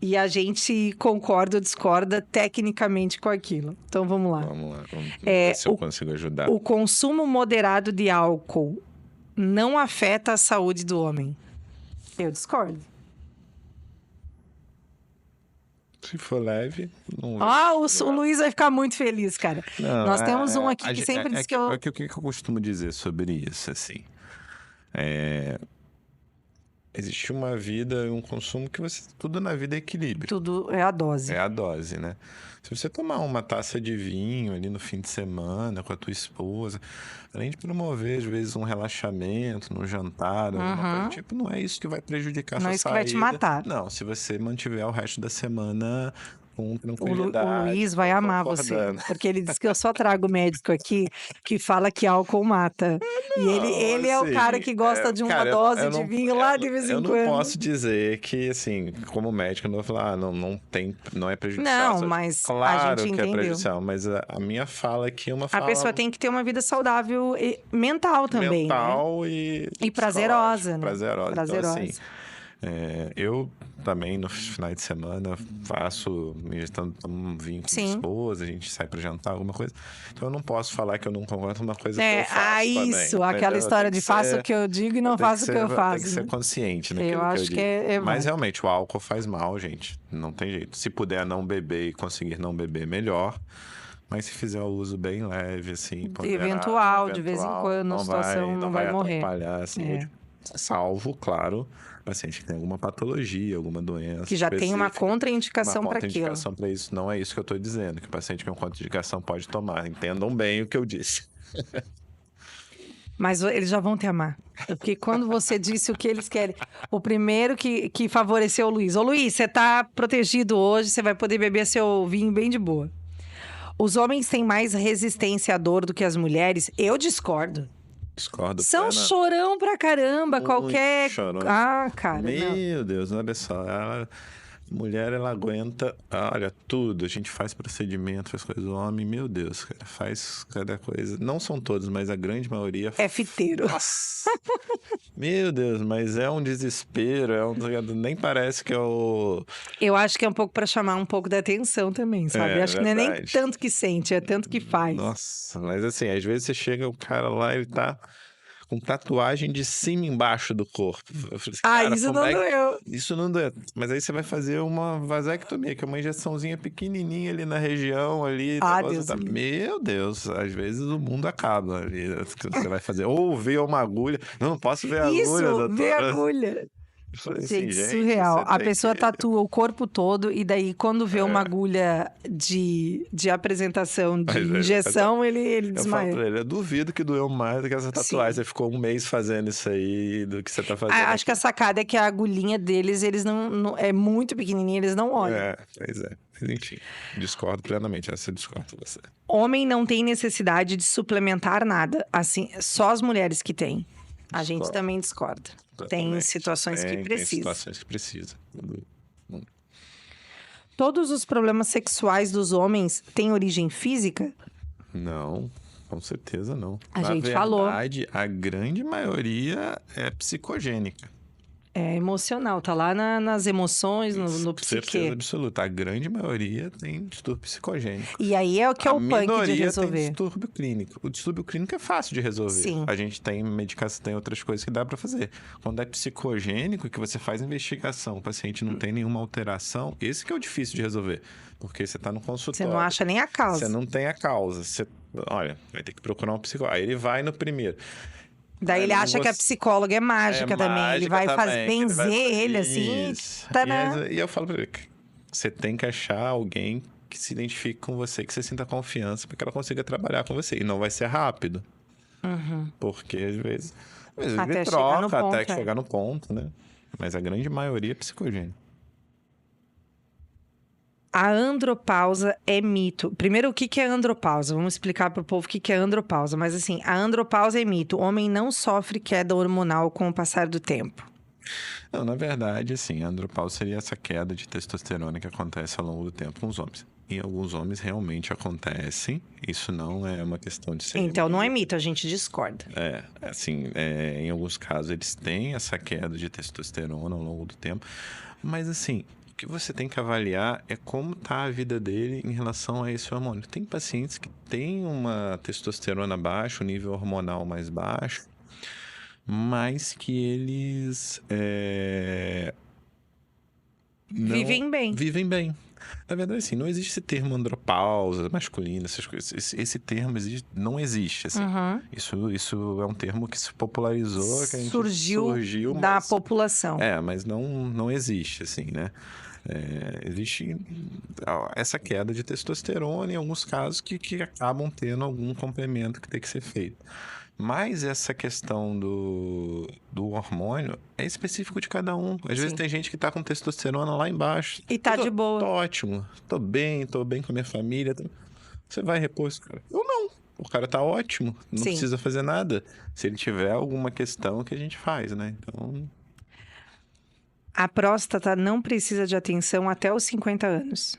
E a gente concorda ou discorda tecnicamente com aquilo. Então, vamos lá. Vamos ver se eu consigo ajudar. O consumo moderado de álcool não afeta a saúde do homem. Eu discordo. Se for leve, não... o Luiz vai ficar muito feliz, cara. Não, Nós temos um aqui que sempre diz que O que eu costumo dizer sobre isso, assim... existe uma vida e um consumo que você... Tudo na vida é equilíbrio. Tudo é a dose. É a dose, né? Se você tomar uma taça de vinho ali no fim de semana com a tua esposa, além de promover, às vezes, um relaxamento no jantar, alguma coisa do tipo, não é isso que vai prejudicar a Não sua é isso que vai te saída. matar. Não, se você mantiver o resto da semana com O tranquilidade, Luiz vai amar você, concordando. porque ele diz que eu só trago médico aqui que fala que álcool mata. E ele é o assim, cara que gosta de uma cara, dose de vinho lá de vez eu em não quando. posso dizer que, assim, como médico, eu não vou falar, não é prejudicial. Não, mas a Claro gente que é entendeu. prejudicial, mas a minha fala aqui é uma A fala pessoa tem que ter uma vida saudável e mental também, né? mental E prazerosa, né? prazerosa. Então, Prazerosa. assim, eu também, nos finais de semana, faço, tomo um vinho com minha Sim. esposa, a gente sai pra jantar, alguma coisa. Então, eu não posso falar que eu não concordo com uma coisa que É, eu faço também, isso, aquela entendeu? história Tem de que faço ser- o que eu digo e não tem que faço o que eu ser- faço. Tem que ser né? consciente naquilo Eu que acho eu que digo. é Mas válido. realmente, o álcool faz mal, gente. Não tem jeito. Se puder não beber e conseguir não beber, melhor. Mas se fizer o uso bem leve, assim, ponderado, Eventual, de vez em eventual, quando, a situação não vai morrer. atrapalhar a saúde. Salvo, claro, paciente que tem alguma patologia, alguma doença Que já tem uma específica. contraindicação Uma para aquilo. contraindicação para isso. Não é isso que eu estou dizendo, que o paciente com contraindicação pode tomar. Entendam bem o que eu disse. Mas eles já vão te amar. Porque quando você disse o que eles querem. O primeiro que favoreceu o Luiz. Ô, Luiz, você tá protegido hoje, você vai poder beber seu vinho bem de boa. Os homens têm mais resistência à dor do que as mulheres? Eu discordo. Discordo. São plena- chorão pra caramba, Muito qualquer. chorão. Ah, cara. Não. Meu Deus, olha só. Mulher, ela aguenta, olha, tudo. A gente faz procedimento, faz coisa. O homem, meu Deus, cara, faz cada coisa. Não são todos, mas a grande maioria. É fiteiro. Nossa! Meu Deus, mas é um desespero, nem parece que é o... Eu acho que é um pouco pra chamar um pouco da atenção também, sabe? É, Acho que não é nem verdade. tanto que sente, é tanto que faz. Nossa, mas assim, às vezes você chega, o cara lá, ele tá com tatuagem de cima e embaixo do corpo. Eu falei assim, cara, Isso como não é que- doeu. Isso não doeu. Mas aí você vai fazer uma vasectomia, que é uma injeçãozinha pequenininha ali na região, ali. Ah, negócio Deus tá- me livre. Meu Deus, às vezes o mundo acaba ali. Que você vai fazer. Ou ver uma agulha. Não posso ver a agulha, Isso, doutora. vê a agulha. Eu falei assim, Gente, surreal. você A tem pessoa que- tatua o corpo todo e daí quando vê uma agulha de apresentação, de Mas é, injeção, ele Eu falo desmaia. pra ele, eu duvido que doeu mais do que essa tatuagem. Sim. Você ficou um mês fazendo isso aí, do que você tá fazendo. Acho que a sacada é que a agulhinha deles, eles não é muito pequenininha, eles não olham. Pois é. Mas enfim, discordo plenamente. Essa eu discordo com você. Homem não tem necessidade de suplementar nada. Assim, só as mulheres que têm. A gente Discordo. também discorda. Tem Totalmente. situações que Tem precisam. situações que precisam. Todos os problemas sexuais dos homens têm origem física? Não, com certeza não. A Na gente falou. verdade, a grande maioria é psicogênica. É emocional, tá lá nas emoções, no Certeza psique. absoluta. A grande maioria tem distúrbio psicogênico. E aí é o que é A o punk de minoria tem resolver. distúrbio clínico. O distúrbio clínico é fácil de resolver. Sim. A gente tem medicação, tem outras coisas que dá pra fazer. Quando é psicogênico, que você faz investigação, o paciente não tem nenhuma alteração, esse que é o difícil de resolver. Porque você tá no Você consultório. não acha nem a causa. Você não tem a causa. Você, olha, vai ter que procurar um psicólogo. Aí ele vai no primeiro. Daí ele não acha que a você- psicóloga é mágica também. Ele mágica vai também, que ele vai benzer fazer ele assim. isso. Tadã. E eu falo pra ele, você tem que achar alguém que se identifique com você, que você sinta confiança para que ela consiga trabalhar com você. E não vai ser rápido. Porque às vezes Até ele chegar no troca, até ponto, que é. chegar no ponto, né? Mas a grande maioria é psicogênica. A andropausa é mito. Primeiro, o que é andropausa? Vamos explicar pro povo o que é andropausa. Mas assim, a andropausa é mito. O homem não sofre queda hormonal com o passar do tempo. Não, na verdade, assim, a andropausa seria essa queda de testosterona que acontece ao longo do tempo com os homens. Em alguns homens realmente acontecem. Isso não é uma questão de ser. Então não é mito, a gente discorda. Em alguns casos eles têm essa queda de testosterona ao longo do tempo, mas assim, o que você tem que avaliar é como tá a vida dele em relação a esse hormônio. Tem pacientes que têm uma testosterona baixa, um nível hormonal mais baixo, mas que eles não- Vivem bem. Vivem bem. Na verdade, assim, não existe esse termo andropausa masculina, essas coisas. Esse termo não existe, assim. Uhum. Isso é um termo que se popularizou, que a gente Surgiu da mas... população. Mas não existe, assim, né? Existe essa queda de testosterona em alguns casos que acabam tendo algum complemento que tem que ser feito. Mas essa questão do hormônio é específico de cada um. Às vezes tem gente que tá com testosterona lá embaixo. E tá de boa. Tô ótimo, tô bem com a minha família. Você vai repor esse cara? Eu não. O cara tá ótimo, não precisa fazer nada. Se ele tiver alguma questão que a gente faz, né? Então... A próstata não precisa de atenção até os 50 anos.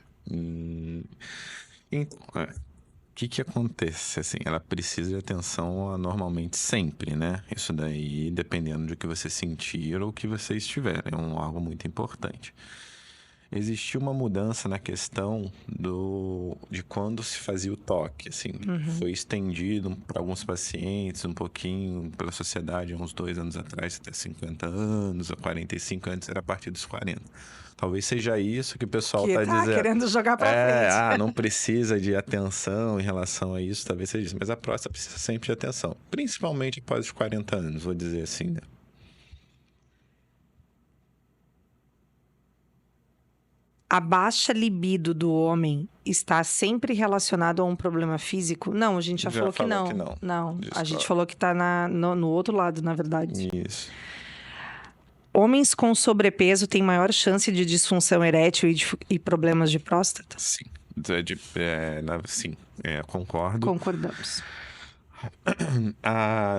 Então, o que acontece? Assim, ela precisa de atenção normalmente sempre, né? Isso daí, dependendo do que você sentir ou o que você estiver, é algo muito importante. Existiu uma mudança na questão de quando se fazia o toque, assim. Foi estendido para alguns pacientes um pouquinho pela sociedade, há uns 2 anos atrás, até 50 anos, ou 45 antes, era a partir dos 40. Talvez seja isso que o pessoal tá dizendo. Querendo jogar pra frente. Não precisa de atenção em relação a isso, talvez seja isso. Mas a próstata precisa sempre de atenção, principalmente após os 40 anos, vou dizer assim, né? A baixa libido do homem está sempre relacionado a um problema físico? Não, a gente já falou que não. Não, a gente falou que está no outro lado, na verdade. Isso. Homens com sobrepeso têm maior chance de disfunção erétil e problemas de próstata? Sim. Sim, concordo. Concordamos.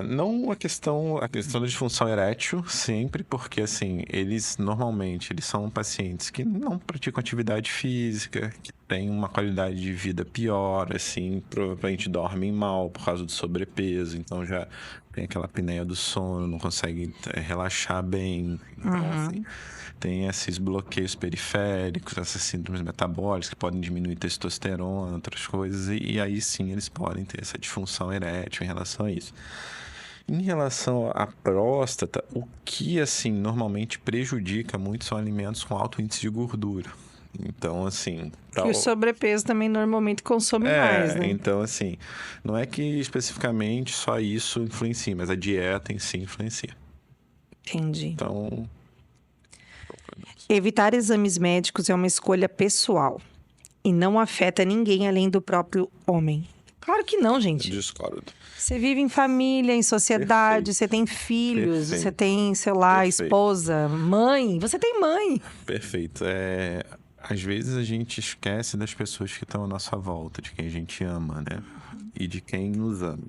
Não a questão da disfunção erétil, sempre, porque assim, eles são pacientes que não praticam atividade física, que têm uma qualidade de vida pior, assim, provavelmente dormem mal por causa do sobrepeso, então já tem aquela apneia do sono, não conseguem relaxar bem. Então, assim, tem esses bloqueios periféricos, essas síndromes metabólicas que podem diminuir testosterona, outras coisas, e aí sim eles podem ter essa disfunção erétil em relação a isso. Em relação à próstata, o que assim normalmente prejudica muito são alimentos com alto índice de gordura. Então, assim... E o sobrepeso também normalmente consome mais, né? Então, assim, não é que especificamente só isso influencia, mas a dieta em si influencia. Entendi. Então... Evitar exames médicos é uma escolha pessoal e não afeta ninguém além do próprio homem. Claro que não, gente. Discordo. Você vive em família, em sociedade, você tem filhos, você tem, sei lá, esposa, mãe. Você tem mãe. Perfeito. Às vezes a gente esquece das pessoas que estão à nossa volta, de quem a gente ama, né? E de quem nos ama.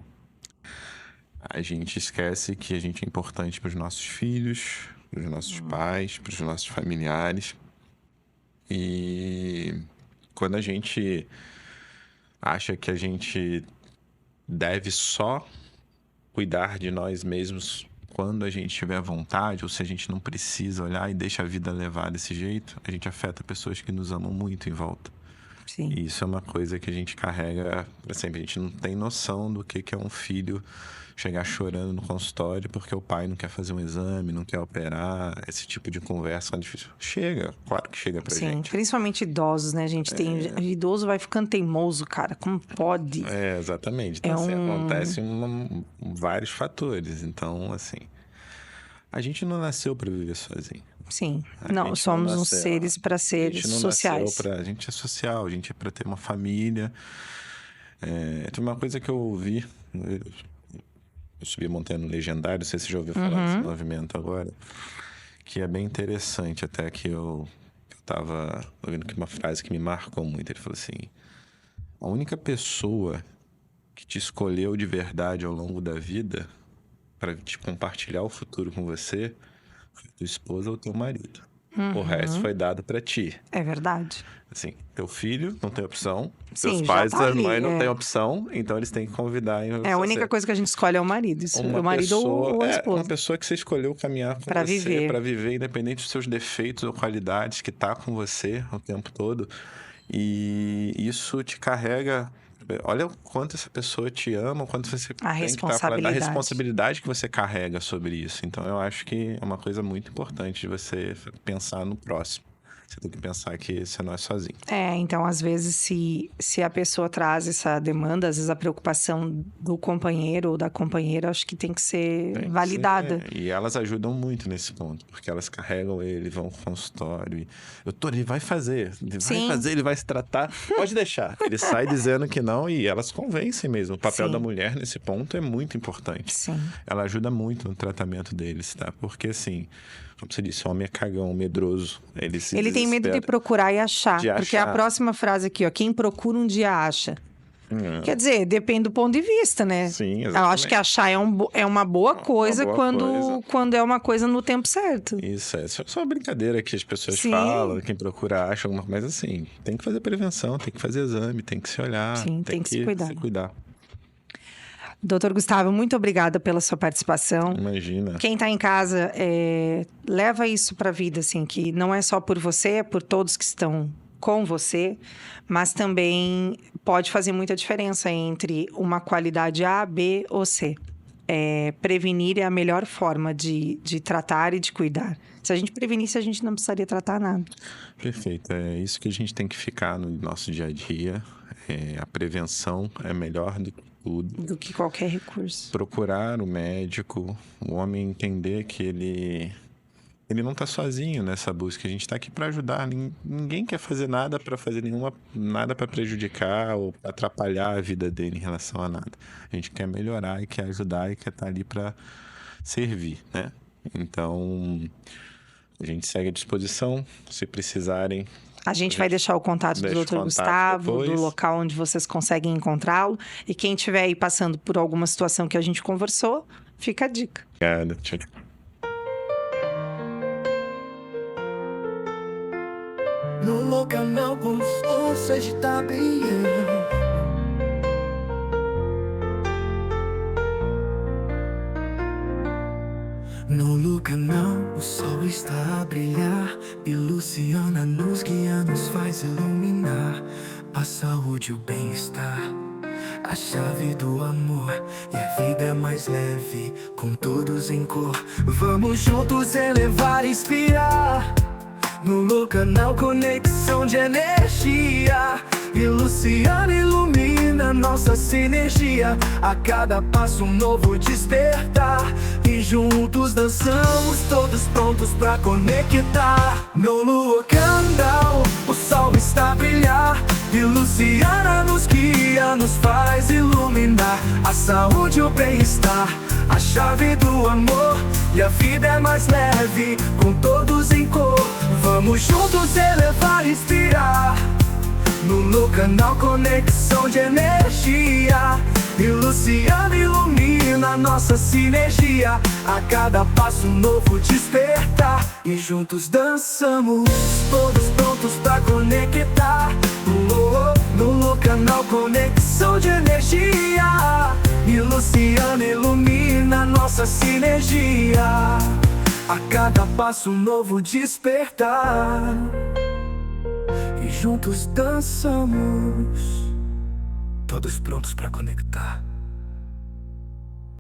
A gente esquece que a gente é importante para os nossos filhos, para os nossos pais, para os nossos familiares. E quando a gente acha que a gente deve só cuidar de nós mesmos quando a gente tiver vontade, ou se a gente não precisa olhar e deixa a vida levar desse jeito, a gente afeta pessoas que nos amam muito em volta. Sim. E isso é uma coisa que a gente carrega para sempre. A gente não tem noção do que é um filho chegar chorando no consultório porque o pai não quer fazer um exame, não quer operar. Esse tipo de conversa é difícil. Chega, claro que chega pra gente. Sim, principalmente idosos, né, gente? Idoso vai ficando teimoso, cara. Como pode? Exatamente. Então, assim, acontece vários fatores. Então, assim, a gente não nasceu para viver sozinho. Sim, não, somos uns seres para seres sociais. A gente é social, a gente é para ter uma família. Tem uma coisa que eu ouvi, eu subi a montanha no Legendário, não sei se você já ouviu falar desse movimento agora, que é bem interessante, até que eu tava ouvindo que uma frase que me marcou muito. Ele falou assim: a única pessoa que te escolheu de verdade ao longo da vida para te compartilhar o futuro com você foi tua esposa ou teu marido. O resto foi dado para ti. É verdade. Assim, teu filho não tem opção, Sim, teus pais tá e tua mãe não tem opção, então eles têm que convidar. A única coisa que a gente escolhe é o marido. O marido ou a esposa. Uma pessoa que você escolheu caminhar com pra você, para viver, independente dos seus defeitos ou qualidades, que tá com você o tempo todo. E isso te carrega. Olha o quanto essa pessoa te ama, o quanto você a responsabilidade que você carrega sobre isso. Então, eu acho que é uma coisa muito importante de você pensar no próximo. você tem que pensar que você não é sozinho. Então, às vezes, se a pessoa traz essa demanda, às vezes a preocupação do companheiro ou da companheira, acho que tem que ser Tem que validada. ser, E elas ajudam muito nesse ponto, porque elas carregam ele, vão ao consultório. Doutor, ele vai fazer, ele vai se tratar. Pode deixar. Ele sai dizendo que não e elas convencem mesmo. O papel Sim. da mulher nesse ponto é muito importante. Sim. Ela ajuda muito no tratamento deles, tá? Porque assim, como você disse, o homem é cagão, medroso. Ele Tem medo de desespera. procurar e achar. De Porque a achar. próxima frase aqui, ó, quem procura um dia acha. Quer dizer, depende do ponto de vista, né? Sim, Eu exatamente. acho que achar é uma boa coisa boa quando, coisa. quando é uma coisa no tempo certo. Isso, é só uma brincadeira que as pessoas Sim. falam, quem procura acha alguma coisa, mas assim, tem que fazer prevenção, tem que fazer exame, tem que se olhar, Sim, tem que se cuidar. Doutor Gustavo, muito obrigada pela sua participação. Imagina. Quem tá em casa, leva isso pra vida, assim, que não é só por você, é por todos que estão com você, mas também pode fazer muita diferença entre uma qualidade A, B ou C. Prevenir é a melhor forma de tratar e de cuidar. Se a gente prevenisse, a gente não precisaria tratar nada. Perfeito, é isso que a gente tem que ficar no nosso dia a dia. A prevenção é melhor do que tudo. Do que qualquer recurso. Procurar o médico, o homem entender que ele não está sozinho nessa busca. A gente está aqui para ajudar. Ninguém quer fazer nada para fazer nada para prejudicar ou pra atrapalhar a vida dele em relação a nada. A gente quer melhorar e quer ajudar e quer estar ali para servir, né? Então, a gente segue à disposição. Se precisarem, A gente vai deixar o contato do deixa o Dr. contato Gustavo, do depois. local onde vocês conseguem encontrá-lo. E quem estiver aí passando por alguma situação que a gente conversou, fica a dica. Obrigado. Tchau, tchau. No canal gostoso, a gente tá bem. No canal, o sol está a brilhar e Luciana nos guia, nos faz iluminar a saúde e o bem-estar, a chave do amor, e a vida é mais leve com todos em cor. Vamos juntos elevar e inspirar no canal, conexão de energia. E Luciana ilumina nossa sinergia. A cada passo um novo despertar. E juntos dançamos, todos prontos pra conectar. No canal, o sol está a brilhar. E Luciana nos guia, nos faz iluminar a saúde e o bem-estar, a chave do amor, e a vida é mais leve com todos em cor. Vamos juntos elevar e inspirar no canal, conexão de energia. E Luciana ilumina nossa sinergia. A cada passo um novo despertar. E juntos dançamos, todos prontos pra conectar. No canal, conexão de energia. E Luciana ilumina nossa sinergia. A cada passo um novo despertar. E juntos dançamos, todos prontos pra conectar.